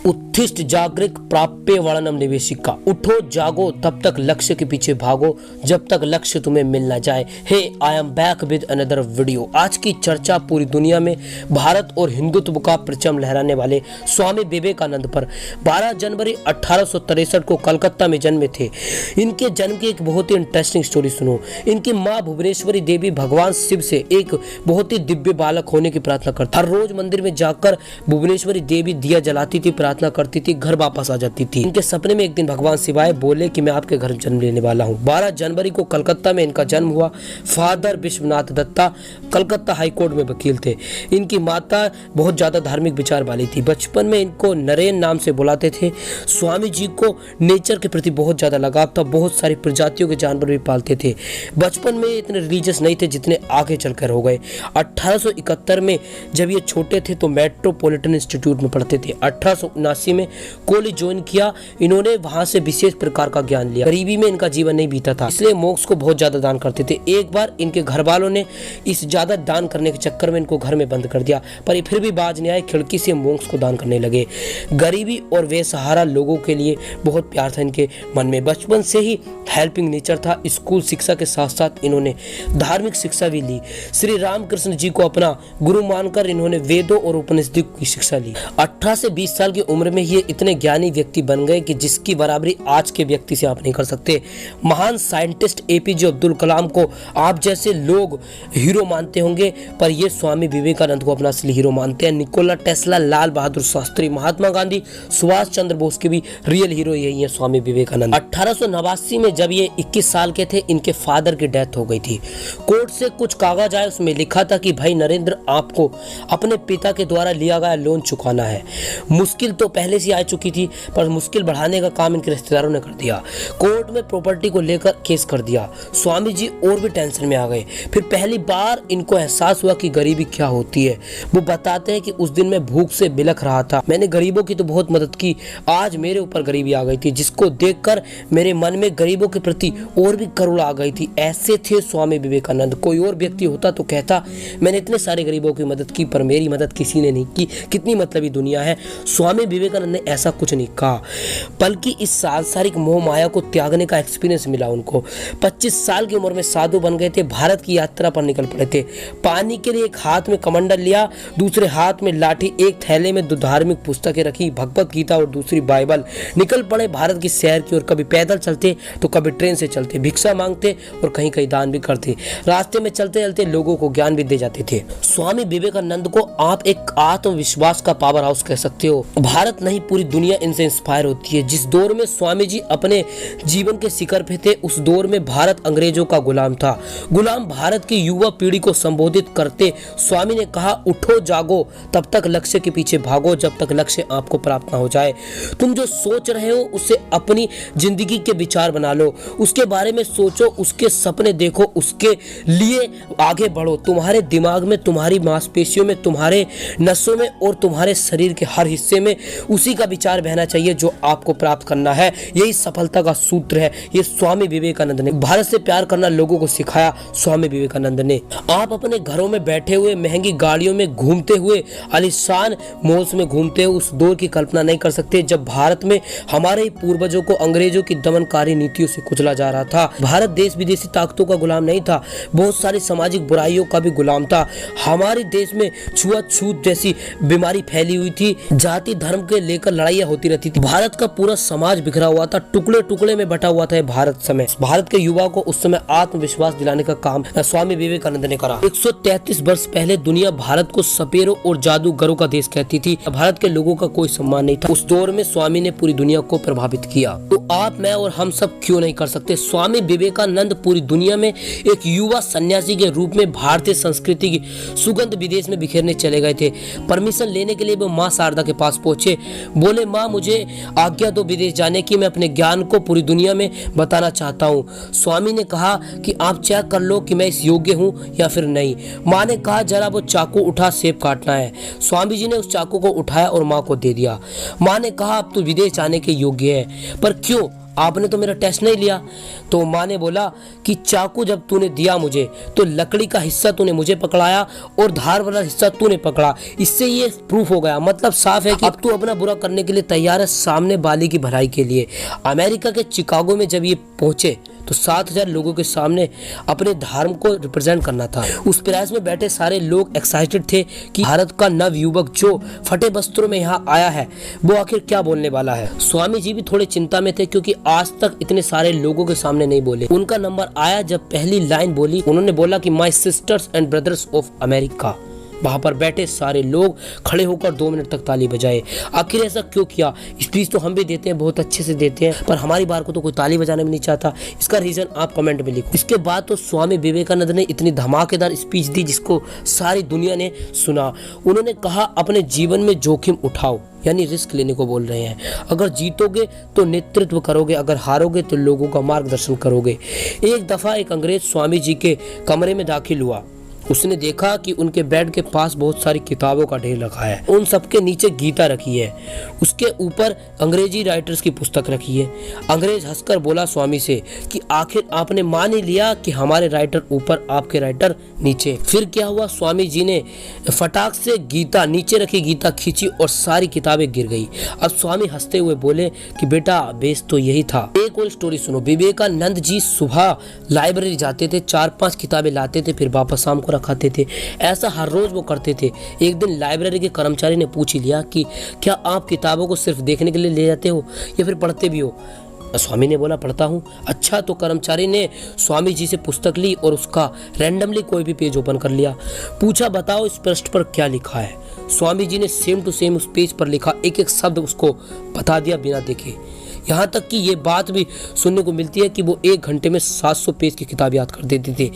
उत्थिष्ट जागृत प्राप्य वर्णनम निवेशिका। उठो जागो तब तक लक्ष्य के पीछे भागो जब तक लक्ष्य तुम्हें मिल ना जाए। Hey I am back with another video. आज की चर्चा पूरी दुनिया में भारत और हिंदुत्व का परचम लहराने वाले स्वामी विवेकानंद पर। 12 जनवरी 1863 को कलकत्ता में जन्मे थे। इनके जन्म की एक बहुत ही इंटरेस्टिंग स्टोरी सुनो। इनकी माँ भुवनेश्वरी देवी भगवान शिव से एक बहुत ही दिव्य बालक होने की प्रार्थना करती। हर रोज मंदिर में जाकर भुवनेश्वरी देवी दिया जलाती थी, प्रार्थना करती थी, घर वापस आ जाती थी। इनके सपने में एक दिन भगवान शिवाय बोले कि मैं आपके घर जन्म लेने वाला हूँ। 12 जनवरी को कलकत्ता में इनका जन्म हुआ। Father Vishwanath Datta Calcutta high court में वकील थे। इनकी माता बहुत ज्यादा धार्मिक विचार वाली थी। बचपन में इनको नरेन नाम से बुलाते थे। स्वामी जी को नेचर के प्रति बहुत ज्यादा लगाव था। बहुत सारी प्रजातियों के जानवर भी पालते थे। बचपन में इतने रिलीजियस नहीं थे जितने आगे चलकर हो गए। 1871 में जब ये छोटे थे तो मेट्रोपॉलिटन इंस्टीट्यूट में पढ़ते थे। 1879 में कॉलेज ज्वाइन किया। इन्होंने वहां से विशेष प्रकार का ज्ञान लिया। गरीबी में इनका जीवन नहीं बीता था, इसलिए मोक्ष को बहुत ज्यादा दान करते थे। एक बार इनके घर वालों ने इस ज्यादा दान करने के चक्कर में इनको घर में बंद कर दिया, पर ये फिर भी बाज नहीं आए। खिड़की से मोक्ष को दान करने लगे। गरीबी और बेसहारा लोगों के लिए बहुत प्यार था इनके मन में। बचपन से ही हेल्पिंग नेचर था। स्कूल शिक्षा के साथ साथ इन्होंने धार्मिक शिक्षा भी ली। श्री रामकृष्ण जी को अपना गुरु मानकर इन्होंने वेदों और उपनिषदों की शिक्षा ली। 18 से 20 साल की उम्र में ये इतने ज्ञानी व्यक्ति बन गए कि जिसकी बराबरी आज के व्यक्ति से आप नहीं कर सकते। महान साइंटिस्ट एपीजे अब्दुल कलाम को आप जैसे लोग हीरो मानते होंगे, पर ये स्वामी विवेकानंद को अपना असली हीरो मानते हैं। निकोला टेस्ला, लाल बहादुर शास्त्री, महात्मा गांधी, सुभाष चंद्र बोस के भी रियल हीरो यही है स्वामी विवेकानंद। 1889 में जब ये 21 साल के थे, इनके फादर की डेथ हो गई थी। कोर्ट से कुछ कागज आए, उसमें लिखा था कि भाई नरेंद्र, आपको अपने पिता के द्वारा लिया गया लोन चुकाना है। मुश्किल तो पहले से आ चुकी थी, पर मुश्किल बढ़ाने का काम इनके रिश्तेदारों ने कर दिया। कोर्ट में प्रॉपर्टी को लेकर केस कर दिया। स्वामी जी और भी टेंशन में आ गए। फिर पहली बार इनको एहसास हुआ कि गरीबी क्या होती है। वो बताते हैं कि उस दिन मैं भूख से बिलख रहा था। मैंने गरीबों की तो बहुत मदद की, आज मेरे ऊपर गरीबी आ गई थी, जिसको देखकर मेरे मन में गरीबों के प्रति और भी करुणा आ गई थी। ऐसे थे स्वामी विवेकानंद। कोई और व्यक्ति होता तो कहता मैंने इतने सारे गरीबों की मदद की, पर मेरी मदद किसी ने नहीं की, कितनी मतलबी दुनिया है। स्वामी विवेकानंद ने ऐसा कुछ नहीं कहा, बल्कि इस सांसारिक मोह माया को त्यागने का एक्सपीरियंस मिला उनको। 25 साल की उम्र में साधु बन गए थे। भारत की यात्रा पर निकल पड़े थे। पानी के लिए एक हाथ में कमंडल लिया, दूसरे हाथ में लाठी, एक थैले में 2 धार्मिक पुस्तकें रखी, भगवत गीता और दूसरी बाइबल। निकल पड़े भारत की सैर की ओर। कभी पैदल चलते तो कभी ट्रेन से चलते, भिक्षा मांगते और कहीं कहीं दान भी करते। रास्ते में चलते चलते लोगों को ज्ञान भी दे जाते थे। स्वामी विवेकानंद को आप एक आत्मविश्वास का पावर हाउस कह सकते हो। भारत नहीं, पूरी दुनिया इनसे इंस्पायर होती है। जिस दौर में स्वामी जी अपने जीवन के शिखर पे थे, उस दौर में भारत अंग्रेजों का गुलाम था। गुलाम भारत की युवा पीढ़ी को संबोधित करते स्वामी ने कहा, उठो जागो तब तक लक्ष्य के पीछे भागो जब तक लक्ष्य आपको प्राप्त ना हो जाए। तुम जो सोच रहे हो उससे अपनी जिंदगी के विचार बना लो, उसके बारे में सोचो, उसके सपने देखो, उसके लिए आगे बढ़ो। तुम्हारे दिमाग में, तुम्हारी मांसपेशियों में, तुम्हारे नसों में और तुम्हारे शरीर के हर हिस्से में उसी का विचार बहना चाहिए जो आपको प्राप्त करना है। यही सफलता का सूत्र है। ये स्वामी विवेकानंद ने भारत से प्यार करना लोगों को सिखाया। स्वामी विवेकानंद ने। आप अपने घरों में बैठे हुए, महंगी गाड़ियों में घूमते हुए, आलीशान मॉल्स में घूमते हुए उस दौर की कल्पना नहीं कर सकते जब भारत में हमारे पूर्वजों को अंग्रेजों की दमनकारी नीतियों से कुचला जा रहा था। भारत देश विदेशी ताकतों का गुलाम नहीं था, बहुत सारी सामाजिक बुराइयों का भी गुलाम था। हमारे देश में छुआछूत जैसी बीमारी फैली हुई थी। जाति धर्म के लेकर लड़ाइयां होती रहती थी। भारत का पूरा समाज बिखरा हुआ था, टुकड़े टुकड़े में बटा हुआ था भारत समय। भारत के युवा को उस समय आत्मविश्वास दिलाने का काम स्वामी विवेकानंद ने करा। 133 वर्ष पहले दुनिया भारत को सपेरों और जादूगरों का देश कहती थी। भारत के लोगों का कोई सम्मान नहीं था। उस दौर में स्वामी ने पूरी दुनिया को प्रभावित किया। तो आप, मैं और हम सब क्यों नहीं कर सकते? स्वामी विवेकानंद पूरी दुनिया में एक युवा सन्यासी के रूप में भारतीय संस्कृति की सुगंध विदेश में बिखेरने चले गए थे। परमिशन लेने के लिए वो माँ शारदा के पास पहुंचे। बोले, माँ मुझे आज्ञा दो विदेश जाने की, मैं अपने ज्ञान को पूरी दुनिया में बताना चाहता हूँ। स्वामी ने कहा कि आप चेक कर लो कि मैं इस योग्य हूँ या फिर नहीं। माँ ने कहा, जरा वो चाकू उठा, सेब काटना है। स्वामी जी ने उस चाकू को उठाया और माँ को दे दिया। माँ ने कहा, अब तू विदेश जाने के योग्य है। पर क्यों? आपने तो मेरा टेस्ट नहीं लिया। तो माँ ने बोला कि चाकू जब तूने दिया मुझे तो लकड़ी का हिस्सा तूने मुझे पकड़ाया और धार वाला हिस्सा तूने पकड़ा, इससे ये प्रूफ हो गया, मतलब साफ है कि अब तू अपना बुरा करने के लिए तैयार है सामने वाले की भलाई के लिए। अमेरिका के शिकागो में जब ये पहुंचे तो 7,000 लोगों के सामने अपने धर्म को रिप्रेजेंट करना था। उस प्रेस में बैठे सारे लोग एक्साइटेड थे कि भारत का नव युवक जो फटे वस्त्रों में यहाँ आया है वो आखिर क्या बोलने वाला है। स्वामी जी भी थोड़े चिंता में थे क्योंकि आज तक इतने सारे लोगों के सामने नहीं बोले। उनका नंबर आया जब पहली लाइन बोली, उन्होंने बोला कि my sister's and brothers of America. वहां पर बैठे सारे लोग खड़े होकर 2 मिनट तक ताली बजाए। आखिर ऐसा क्यों किया? स्पीच तो हम भी देते हैं, बहुत अच्छे से देते हैं, पर हमारी बार को तो कोई ताली बजाने में नहीं चाहता। इसका रीजन आप कमेंट में लिखो। इसके बाद तो स्वामी विवेकानंद ने इतनी धमाकेदार स्पीच दी जिसको सारी दुनिया ने सुना। उन्होंने कहा अपने जीवन में जोखिम उठाओ, यानी रिस्क लेने को बोल रहे हैं। अगर जीतोगे तो नेतृत्व करोगे, अगर हारोगे तो लोगों का मार्गदर्शन करोगे। एक दफा एक अंग्रेज स्वामी जी के कमरे में दाखिल हुआ। उसने देखा कि उनके बेड के पास बहुत सारी किताबों का ढेर रखा है। उन सबके नीचे गीता रखी है, उसके ऊपर अंग्रेजी राइटर्स की पुस्तक रखी है। अंग्रेज हंसकर बोला स्वामी से कि आखिर आपने मान ही लिया कि हमारे राइटर ऊपर, आपके राइटर नीचे। फिर क्या हुआ? स्वामी जी ने फटाक से गीता, नीचे रखी गीता खींची और सारी किताबें गिर गई। अब स्वामी हंसते हुए बोले कि बेटा बेस तो यही था। एक और स्टोरी सुनो। विवेकानंद जी सुबह लाइब्रेरी जाते थे, 4-5 किताबें लाते थे, फिर वापस शाम को रखाते थे। ऐसा हर रोज वो करते थे। एक दिन लाइब्रेरी के कर्मचारी ने पूछ लिया कि क्या आप किताबों को सिर्फ देखने के लिए ले जाते हो या फिर पढ़ते भी हो? स्वामी ने बोला पढ़ता हूँ। अच्छा, तो कर्मचारी ने स्वामी जी से पुस्तक ली और उसका रैंडमली कोई भी पेज ओपन कर लिया। पूछा बताओ इस पृष्ठ पर क्या लिखा है? स्वामी जी ने सेम टू सेम उस पेज पर लिखा एक एक शब्द उसको बता दिया बिना देखे। यहाँ तक कि ये बात भी सुनने को मिलती है कि वो 1 घंटे में 700 पेज की किताब याद कर देते थे।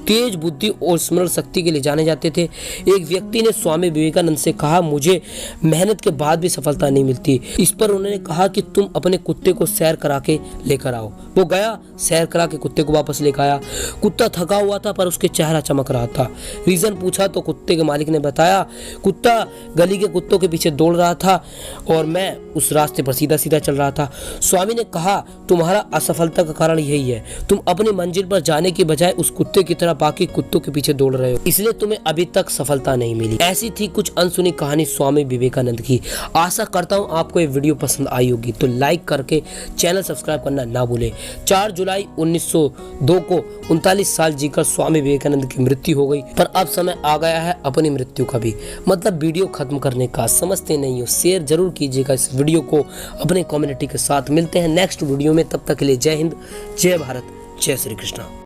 तेज बुद्धि और स्मरण शक्ति के लिए जाने जाते थे। एक व्यक्ति ने स्वामी विवेकानंद से कहा मुझे मेहनत के बाद भी सफलता नहीं मिलती। इस पर उन्होंने कहा कि तुम अपने कुत्ते को सैर करा के लेकर आओ। वो गया, सैर करा के कुत्ते को वापस लेकर आया। कुत्ता थका हुआ था पर उसके चेहरा चमक रहा था। रीजन पूछा तो कुत्ते के मालिक ने बताया कुत्ता गली के कुत्तों के पीछे दौड़ रहा था और मैं उस रास्ते पर सीधा सीधा चल रहा था। स्वामी ने कहा तुम्हारा असफलता का कारण यही है, तुम अपनी मंजिल पर जाने की बजाय उस कुत्ते की तरह बाकी कुत्तों के पीछे दौड़ रहे हो, इसलिए तुम्हें अभी तक सफलता नहीं मिली। ऐसी थी कुछ अनसुनी कहानी स्वामी विवेकानंद की। आशा करता हूँ आपको ये वीडियो पसंद आई होगी, तो लाइक करके चैनल सब्सक्राइब करना ना भूले। 4 जुलाई 1902 को 39 साल जीकर स्वामी विवेकानंद की मृत्यु हो गई, पर अब समय आ गया है अपनी मृत्यु का भी, मतलब वीडियो खत्म करने का। समझते नहीं हो? शेयर जरूर कीजिएगा इस वीडियो को अपने कम्युनिटी के साथ। मिलते हैं नेक्स्ट वीडियो में, तब तक के लिए जय हिंद, जय भारत, जय श्री कृष्णा।